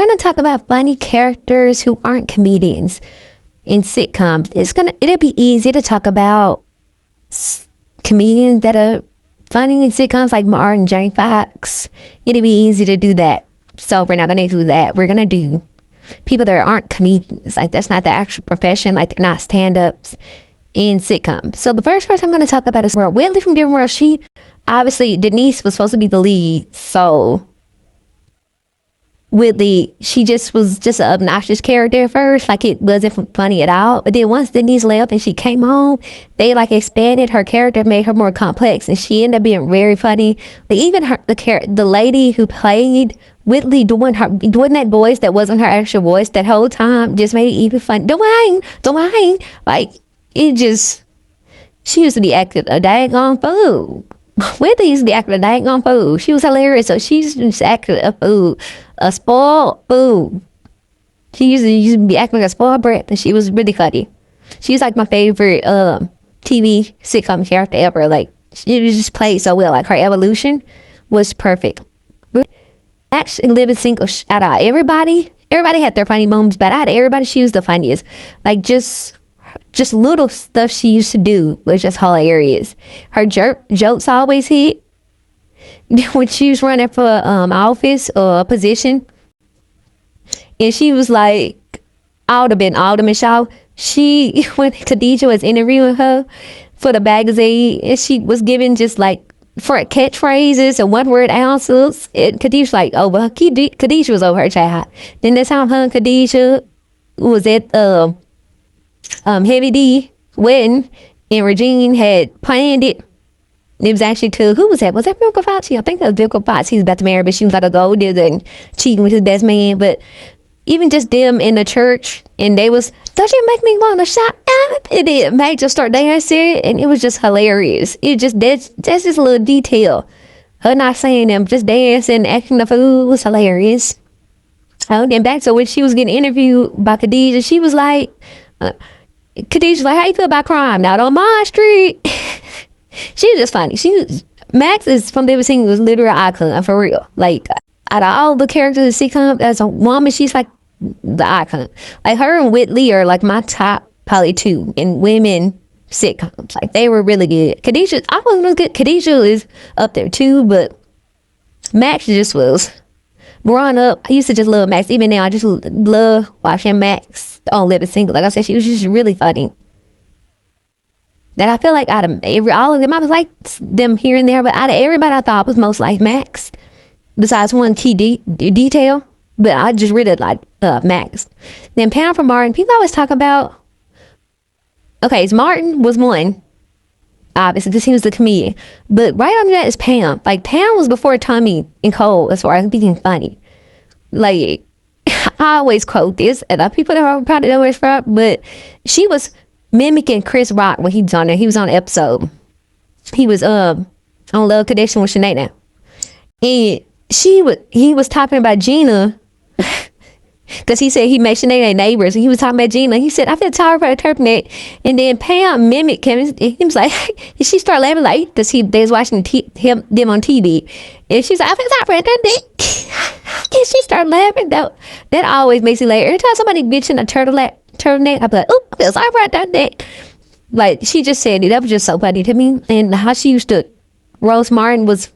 We're gonna talk about funny characters who aren't comedians in sitcoms. It'll be easy to talk about comedians that are funny in sitcoms like Martin, Jamie Foxx. It'll be easy to do that. So we're not gonna do that. We're gonna do people that aren't comedians. Like that's not the actual profession. Like they're not stand-ups in sitcoms. So the first person I'm gonna talk about is Whitley from Different World. She obviously Denise was supposed to be the lead, so Whitley, she was just an obnoxious character at first, like it wasn't funny at all. But then once Denise left and she came home, they like expanded her character, made her more complex, and she ended up being very funny. Like even the lady who played Whitley doing that voice that wasn't her actual voice that whole time just made it even funny. Don't like it just. She used to be acting a daggone fool. Whitley used to be acting a daggone fool. She was hilarious, so she's just acting a fool. A spoiled fool. She used to be acting like a spoiled brat, and she was really funny. She was like my favorite TV sitcom character ever. Like she just played so well. Like her evolution was perfect. Actually, living single out of everybody had their funny moments, but out of everybody, she was the funniest. Like just little stuff she used to do was just hilarious. Her jokes always hit. When she was running for office or a position, and she was like, Alderman Shaw. When Khadijah was interviewing her for the magazine, and she was giving just like for catchphrases and one word answers, and Khadijah like, oh well, Khadijah was over her child. Then that's how her and Khadijah was at Heavy D wedding, and Regine had planned it. It was actually who was that? Was that Bill Fox? I think that was Bill Fox. He was about to marry, but she was like a gold digger and cheating with his best man. But even just them in the church, and they was, don't you make me want to shout out? And then Meg just start dancing, and it was just hilarious. That's just a little detail. Her not saying them, just dancing, acting the fool was hilarious. And back to when she was getting interviewed by Khadijah, she was like, Khadijah's like, how you feel about crime? Not on my street. She was just funny. Max is from David Singh was literally an icon for real. Like out of all the characters in sitcom, as a woman, she's like the icon. Like her and Whitley are like my top probably two in women sitcoms. Like they were really good. Khadijah, I wasn't as good. Khadijah is up there too, but Max just was. Growing up, I used to just love Max. Even now, I just love watching Max on Living Single. Like I said, she was just really funny. That I feel like out of all of them, I was like them here and there, but out of everybody, I thought was most like Max. Besides one key detail, but I just really like Max. Then Pam from Martin, people always talk about. Okay, so Martin was one, obviously, because he was the comedian. But right under that is Pam. Like Pam was before Tommy and Cole as far as being funny. Like I always quote this, and people don't probably know where it's from, but she was mimicking Chris Rock when he was on there. He was on an episode. He was on Love Connection with Sinead now. And he was talking about Gina because he said he made Sinead neighbors, and he was talking about Gina. He said, I feel tired for interpreting it. And then Pam mimicked him. He was like, and she started laughing like, because they was watching them on TV. And she's like, I feel tired for interpreting it. And she started laughing. That always makes me laugh. Every time somebody bitching a turtleneck, I'd be like, oh, I feel sorry for that. Like she just said it. That was just so funny to me. And how she used to roast Martin was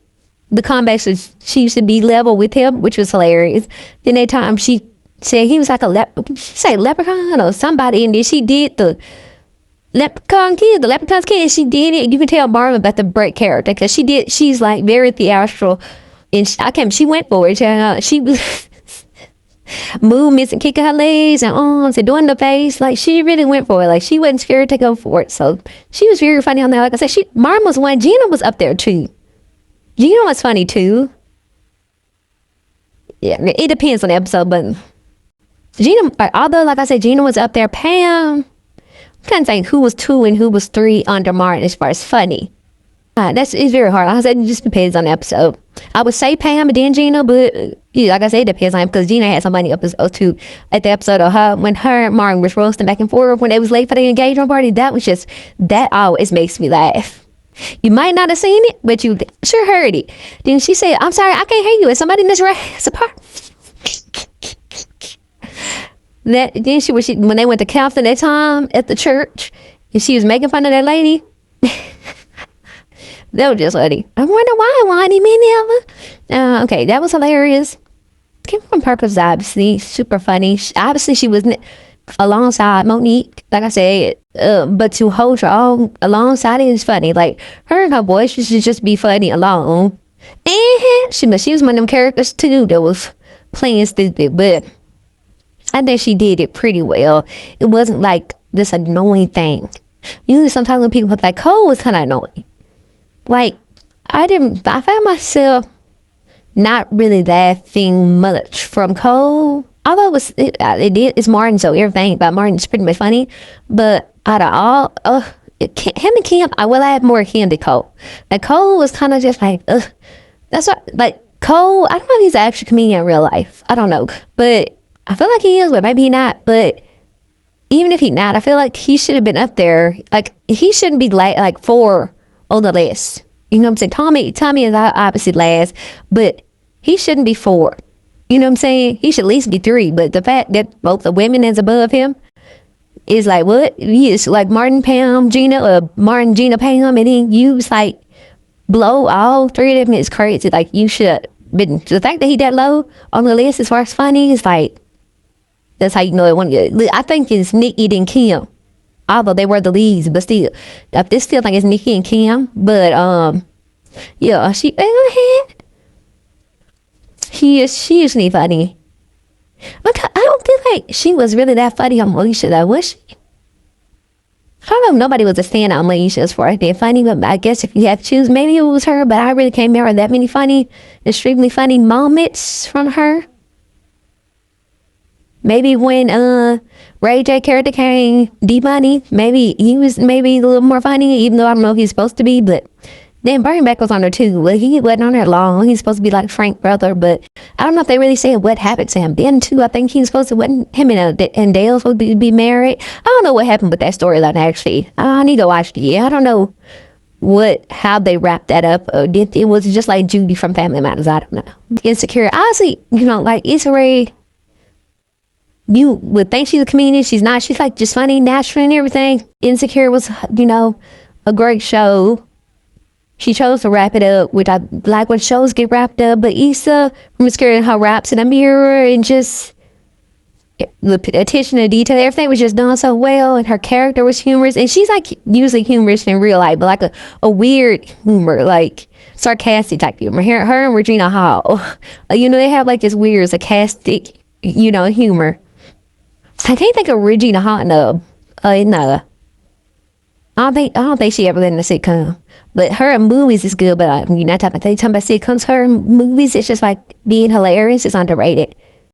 the comebacks. She used to be level with him, which was hilarious. Then that time she said he was like a leprechaun or somebody, and then she did the leprechaun's kid. She did it. You can tell Marvin about the break character because she's like very theatrical, and she went for it. She was movements and kicking her legs and arms and doing the face. Like she really went for it. Like she wasn't scared to go for it. So she was very funny on that. Like I said, Marvin was one. Gina was up there too. Gina was funny too. Yeah, it depends on the episode, but Gina, although like I said, Gina was up there. Pam, I'm trying to think who was 2 and who was 3 under Martin as far as funny. It's very hard. Like I said, it just depends on the episode. I would say Pam and then Gina, but yeah, like I said, it depends on him because Gina had some funny episodes too. At the episode of her when her and Martin was roasting back and forth when they was late for the engagement party, that always makes me laugh. You might not have seen it, but you sure heard it. Then she said, I'm sorry, I can't hear you. Is somebody in this right? That then when they went to counseling that time at the church, and she was making fun of that lady. That was just funny. I wonder why didn't me never? Okay, that was hilarious. Came from Purpose, obviously super funny. Obviously, she wasn't alongside Monique, like I said, but to hold her own alongside it is funny. Like her and her voice should just be funny alone. And she was one of them characters too that was playing stupid, but I think she did it pretty well. It wasn't like this annoying thing. Usually, sometimes when people like Cole was kind of annoying. Like I found myself not really laughing much from Cole. Although it's Martin, so everything about Martin is pretty much funny. But out of all, him and Kim, I will add more Kim to Cole. Like Cole was kind of just like, that's what, like Cole, I don't know if he's an actual comedian in real life. I don't know. But I feel like he is, but maybe he not. But even if he not, I feel like he should have been up there. Like he shouldn't be like 4 on the list. You know what I'm saying? Tommy is obviously last, but he shouldn't be 4. You know what I'm saying? He should at least be 3. But the fact that both the women is above him is like, what? He is like Martin, Pam, Gina, or Martin, Gina, Pam, and then you was like blow all 3 of them is crazy. Like you should been. The fact that he that low on the list as far as funny is like, that's how you know it won't get. I think it's Nikki and Kim. Although they were the leads, but still, I still think it's Nikki and Kim. But yeah, she usually funny. But I don't feel like she was really that funny on Alicia though, was she? I don't know if nobody was a stand on Alicia as far as being funny, but I guess if you have to choose, maybe it was her. But I really can't remember that many extremely funny moments from her. Maybe when Ray J character came, D-Money, maybe he was maybe a little more funny, even though I don't know if he's supposed to be, but then Bernie Mac was on there too. Well, he wasn't on there long. He's supposed to be like Frank's brother, but I don't know if they really said what happened to him. Then too, I think he was supposed to, him and Dale supposed to be married. I don't know what happened with that storyline actually. I need to watch it. Yeah, I don't know how they wrapped that up. It was just like Judy from Family Matters. I don't know. Insecure. Honestly, like Issa Rae, you would think she's a comedian. She's not. She's like just funny, natural, and everything. Insecure was, a great show. She chose to wrap it up, which I like when shows get wrapped up. But Issa, from scaring her raps in a mirror and just the attention to detail, everything was just done so well, and her character was humorous. And she's like usually humorous in real life, but like a weird humor, like sarcastic type humor. Her and Regina Hall, they have like this weird sarcastic, humor. I can't think of Regina Hall. No. I don't think she ever been in a sitcom. But her in movies is good. But you're not talking about sitcoms. Her in movies, it's just like being hilarious. It's underrated.